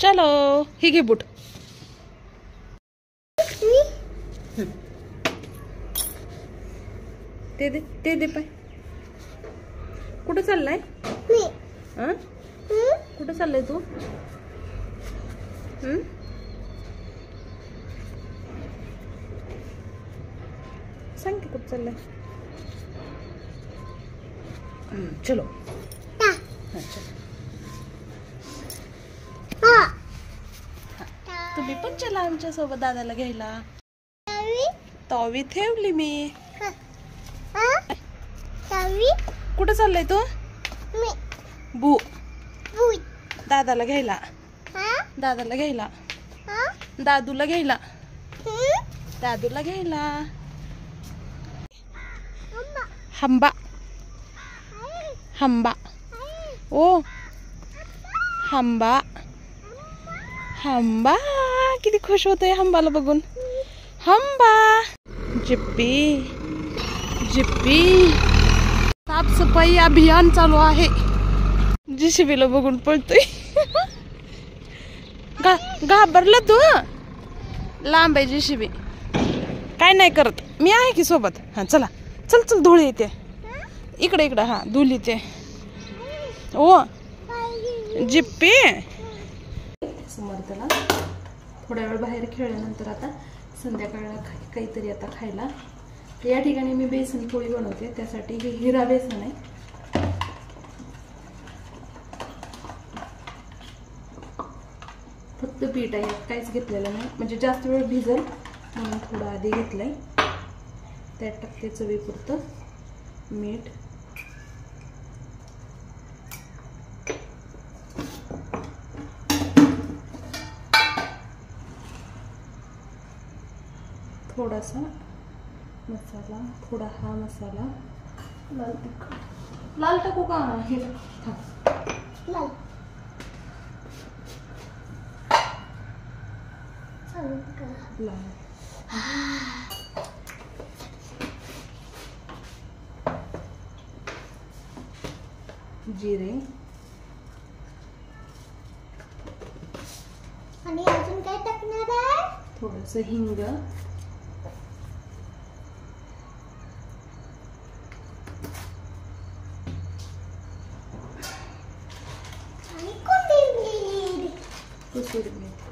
चलो ही घे बूट. ते दे पाय. कुठं चाललाय? कुठं चाललाय तू? सांग की कुठं चाललाय? चलो. तुम्ही पण चला आमच्या सोबत दादाला घ्यायला. तावी ठेवली मी. कुठं चाललाय तू? बू दादाला घ्यायला. दादाला घ्यायला. दादूला घ्यायला. दादूला घ्यायला. हंबा हंबा. ओ हंबा. हंबा किती खुश होतोय हंबाला बघून. हंबा. जिप्पी जिप्पी. साफसफाई अभियान चालू आहे. जेसीबीला बघून पळतोय. घाबरला तू? लांब आहे जेसीबी. काय नाही करत, मी आहे की सोबत. हा चला चल चल. धूळ येते इकडे इकडे. हा धूळ येते. ओ जिप्पी. समर्थला थोड्या वेळ बाहेर खेळल्यानंतर आता संध्याकाळला काहीतरी आता खायला. या ठिकाणी मी बेसन पोळी बनवते. त्यासाठी हे हिरा बेसन आहे. फक्त पीठ आहे, काहीच घेतलेलं नाही. म्हणजे जास्त वेळ भिजल म्हणून थोडं आधी घेतलंय. त्यात टाकते चवीपुरतं मीठ. थोडासा मसाला, थोडा हा मसाला. लाल तिखट. लाल टाकू का? हे लाल. लाल. जिरे आणि अजून काय टाकणार आहे? थोडंसं हिंग. कसुरी मेथी.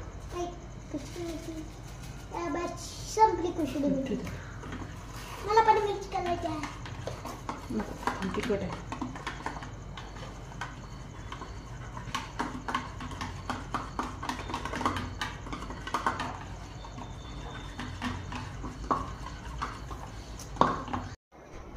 संपली कसुरी मेथी. मला पण मिक्स करायची आहे. तिखट आहे.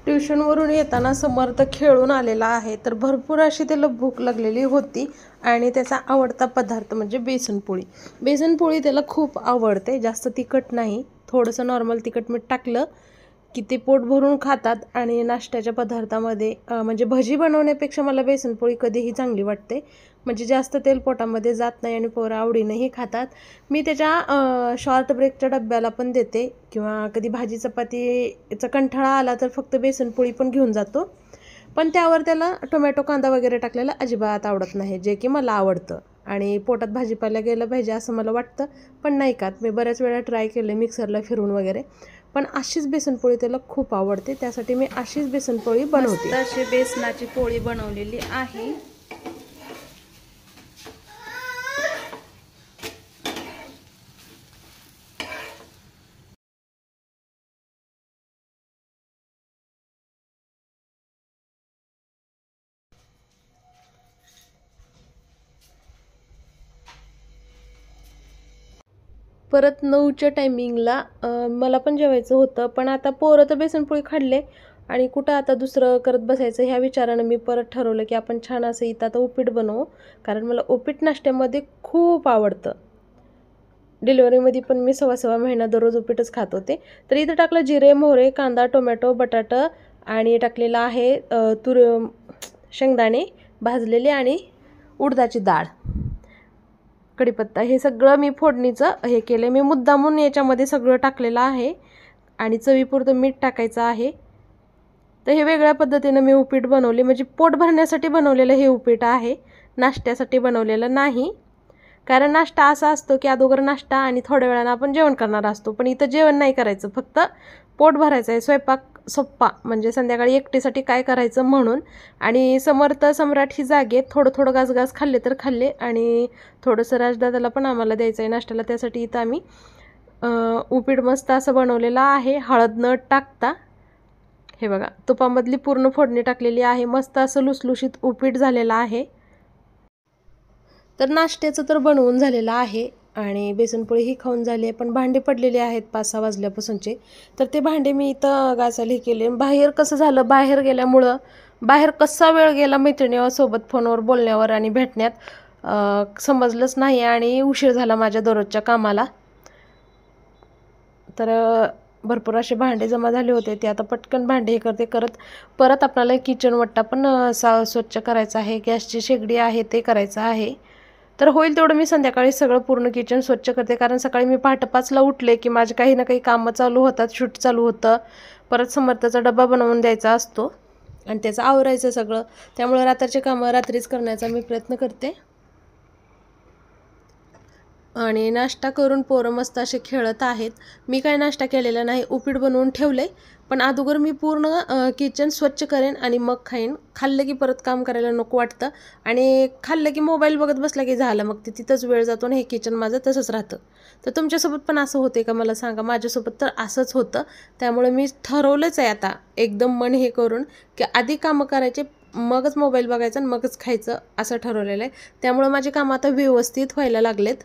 ट्युशनवरून येताना समर्थ खेळून आलेला आहे. तर भरपूर अशी त्याला भूक लागलेली होती आणि त्याचा आवडता पदार्थ म्हणजे बेसनपोळी. बेसनपोळी त्याला खूप आवडते. जास्त तिखट नाही, थोडंसं नॉर्मल तिखट मीठ टाकलं की ते पोट भरून खातात. आणि नाश्त्याच्या पदार्थामध्ये म्हणजे भजी बनवण्यापेक्षा मला बेसनपोळी कधीही चांगली वाटते. म्हणजे जास्त तेल पोटामध्ये जात नाही आणि पोरं आवडीनंही खातात. मी त्याच्या शॉर्ट ब्रेकच्या डब्याला पण देते किंवा कधी भाजी चपातीचा कंटाळा आला तर फक्त बेसनपोळी पण घेऊन जातो. पण त्यावर त्याला टोमॅटो कांदा वगैरे टाकलेला अजिबात आवडत नाही, जे की मला आवडतं. आणि पोटात भाजीपाला गेलं पाहिजे असं मला वाटतं, पण नाही का. मी बऱ्याच वेळा ट्राय केले मिक्सरला फिरून वगैरे, पण अशीच बेसनपोळी त्याला खूप आवडते. त्यासाठी मी अशीच बेसनपोळी बनवते. अशी बेसनाची पोळी बनवलेली आहे. परत 9च्या टायमिंगला मला पण जेवायचं होतं, पण आता पोरं तर बेसनपोळी खाल्ले आणि कुठं आता दुसरं करत बसायचं. ह्या विचारानं मी परत ठरवलं की आपण छान असं इथं आता उपीट बनवू, कारण मला उपीट नाश्त्यामध्ये खूप आवडतं. डिलिव्हरीमध्ये पण मी 6.5 महिना दररोज उपीटच खात होते. तर इथं टाकलं जिरे, मोहरे, कांदा, टोमॅटो, बटाटा आणि टाकलेलं आहे शेंगदाणे भाजलेले आणि उडदाची डाळ, कढीपत्ता. हे सगळं मी फोडणीचं हे केलं. मी मुद्दामून याच्यामध्ये सगळं टाकलेलं आहे आणि चवीपुरतं मीठ टाकायचं आहे. तर हे वेगळ्या पद्धतीनं मी उपीट बनवले. म्हणजे पोट भरण्यासाठी बनवलेलं हे उपीट आहे, नाश्त्यासाठी बनवलेलं नाही. कारण नाश्ता असा असतो की अगोदर नाश्ता आणि थोड्या वेळानं आपण जेवण करणार असतो, पण इथं जेवण नाही करायचं, फक्त पोट भरायचं आहे. स्वयंपाक सोप्पा म्हणजे संध्याकाळी एकटीसाठी काय करायचं म्हणून. आणि समर्थ सम्राट ही जागेत थोडं थोडं गास खाल्ले तर खाल्ले आणि थोडंसं राजदादाला पण आम्हाला द्यायचं आहे नाश्त्याला. त्यासाठी इथं आम्ही उपीट मस्त असं बनवलेलं आहे, हळद न टाकता. हे बघा, तुपामधली पूर्ण फोडणी टाकलेली आहे, मस्त असं लुसलुशीत उपीट झालेलं आहे. तर नाश्त्याचं तर बनवून झालेलं आहे आणि बेसनपोळी ही खाऊन झाली आहे, पण भांडे पडलेले आहेत 5-6 वाजल्यापासूनचे. तर ते भांडे मी इथं घासायला केले. बाहेर कसं झालं, बाहेर गेल्यामुळं बाहेर कसा वेळ गेला मैत्रिणीसोबत फोनवर बोलण्यावर आणि भेटण्यात समजलंच नाही आणि उशीर झाला माझ्या दररोजच्या कामाला. तर भरपूर असे भांडे जमा झाले होते, ते आता पटकन भांडे हे करते. परत आपल्याला किचन वट्टा पण स्वच्छ करायचा आहे, गॅसची शेगडी आहे ते करायचं आहे. तर होईल तेवढं मी संध्याकाळी सगळं पूर्ण किचन स्वच्छ करते, कारण सकाळी मी पहाटे 5ला उठले की माझे काही ना काही कामं चालू होतात, शूट चालू होतं. परत समर्थाचा डबा बनवून द्यायचा असतो आणि त्याचं आवरायचं सगळं. त्यामुळे रात्रीचे कामं रात्रीच करण्याचा मी प्रयत्न करते. आणि नाश्ता करून पोरं मस्त असे खेळत आहेत. मी काय नाश्ता केलेला नाही, उपीट बनवून ठेवले, पण अगोदर मी पूर्ण किचन स्वच्छ करेन आणि मग खाईन. खाल्लं की परत काम करायला नको वाटतं आणि खाल्लं की मोबाईल बघत बसला की झालं, मग ते तिथंच वेळ जातो आणि हे किचन माझं तसंच राहतं. तर तुमच्यासोबत पण असं होते का मला सांगा. माझ्यासोबत तर असंच होतं. त्यामुळे मी ठरवलंच आहे आता एकदम मन हे करून की आधी कामं करायचे, मगच मोबाईल बघायचा आणि मगच खायचं, असं ठरवलेलं आहे. त्यामुळे माझे कामं आता व्यवस्थित व्हायला लागलेत.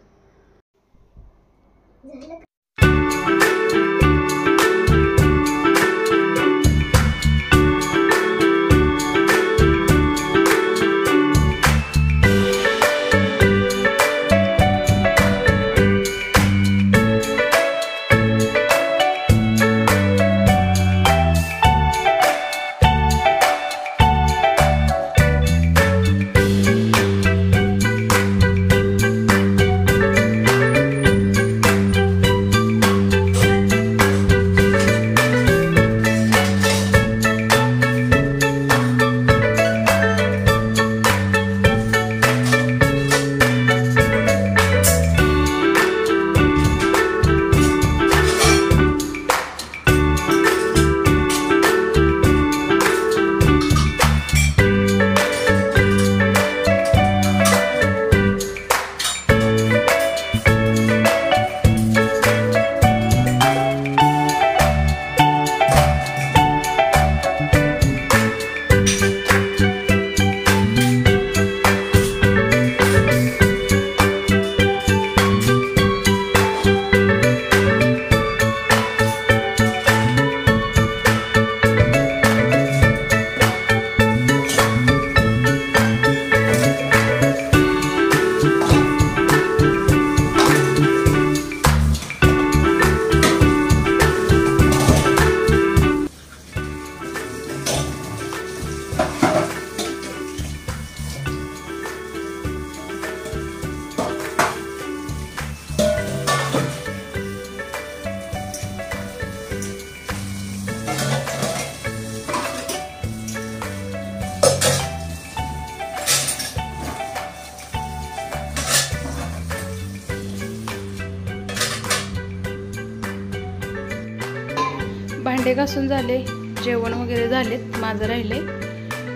भांडे घासून झाले, जेवण वगैरे झालेत, माझं राहिले.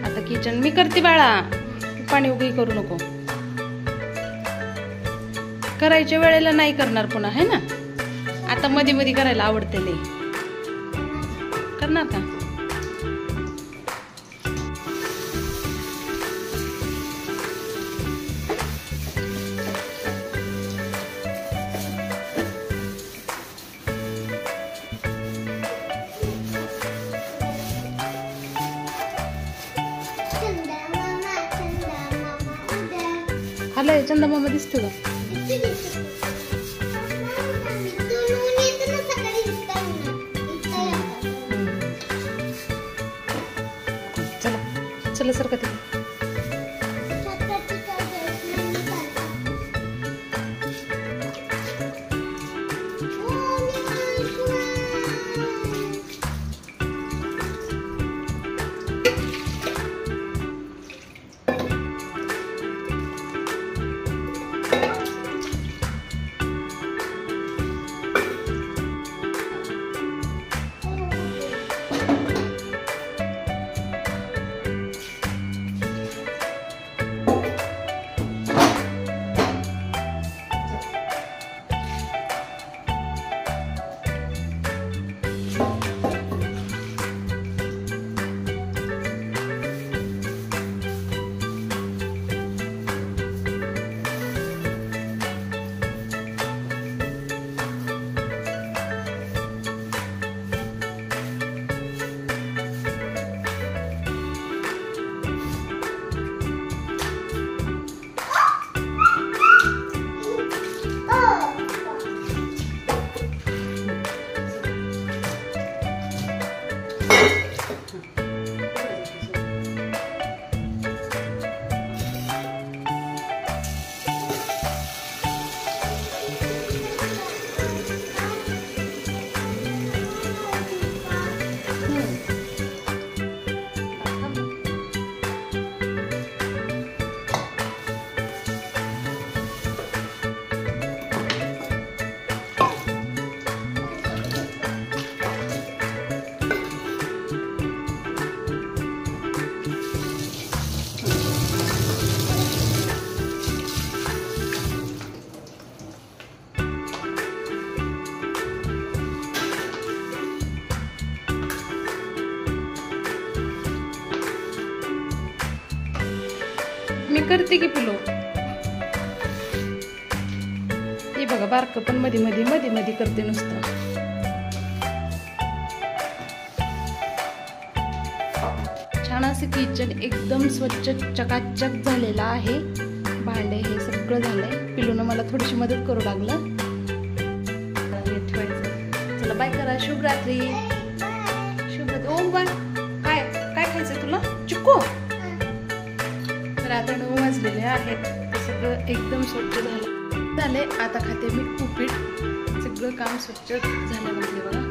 आता किचन मी करते बाळा, पाणी उगी करू नको. करायच्या वेळेला नाही करणार पुन्हा, है ना. आता मध्ये मध्ये करायला आवडते लय. करणार का? हॅलो, चंदा मामा दिसतो का? चला चला सर का ते. करते की पिलो. हे बघा बारकं पण मध्ये मध्ये मध्ये मध्ये करते नुसतं. छान असं किचन एकदम स्वच्छ चकाचक झालेलं आहे. भांडे हे सगळं झालंय. पिलून मला थोडीशी मदत करू लागलं. ठेवायचं. चला बाय करा. शुभरात्री. शुभरात्री. ओम बाय. काय काय खायचं तुला? चिक्कू. तर आता 9 वाजलेले आहेत. सगळं एकदम स्वच्छ झालंय. आता खाते मी उपीट. सगळं काम स्वच्छ झालं म्हणजे बघा.